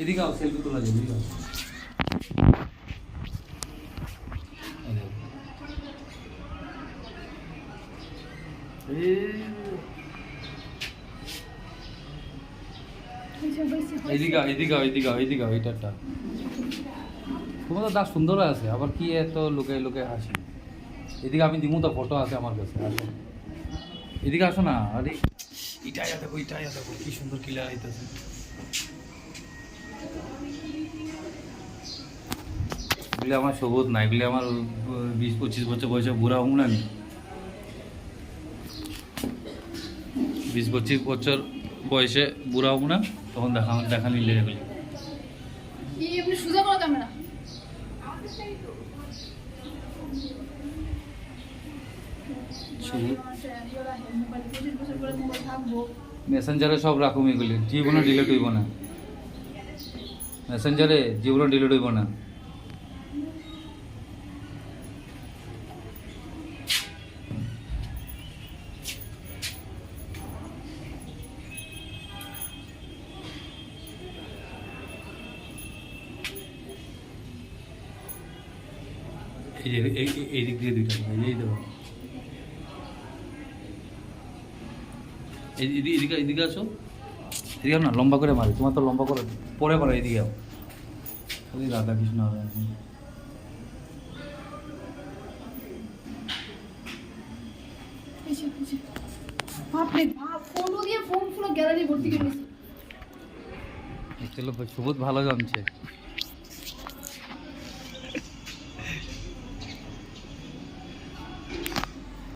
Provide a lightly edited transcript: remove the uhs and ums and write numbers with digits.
এদিকে আও, সেলফি তোলা যাবে, এদিকে আও। এইদিকে এইদিকে এইদিকে এইদিকে এইটারটা তোমার তো দাঁত সুন্দর আছে, আবার কি এত লোকে লোকে হাসি। এদিকে আমি দিমু তো, ফটো আছে আমার কাছে, আসো এদিকে আসো না। আরে এটাই দেখো, এটাই দেখো কি সুন্দর ক্লিয়ার হইতেছে। এগুলি আমার সবুজ না, এগুলি আমার 20-25 বছর বয়সে বুড়া হম না, 20-25 বছর বয়সে বুড়া হব না, তখন দেখা নিলে এগুলি। সোজা করো ক্যামেরা। মেসেঞ্জারে সব রাখুম এগুলি, জীবনে ডিলিট হইব না। মেসেঞ্জারে জীবনে ডিলিট হইব না। এই দিক দিয়ে দুইটা, এই দেবো, এদিকে এদিকে আসো, এদিকে না লম্বা করে মারি, তোমার তো লম্বা করে পরে পারো, এদিকে আও। খালি রাধা কৃষ্ণ হবে এখন। বাপরে বাপ, ফটো দিয়ে ফোন পুরো গ্যালারি ভর্তি করে দিয়েছে। চলো, সবুজ ভালো জমছে।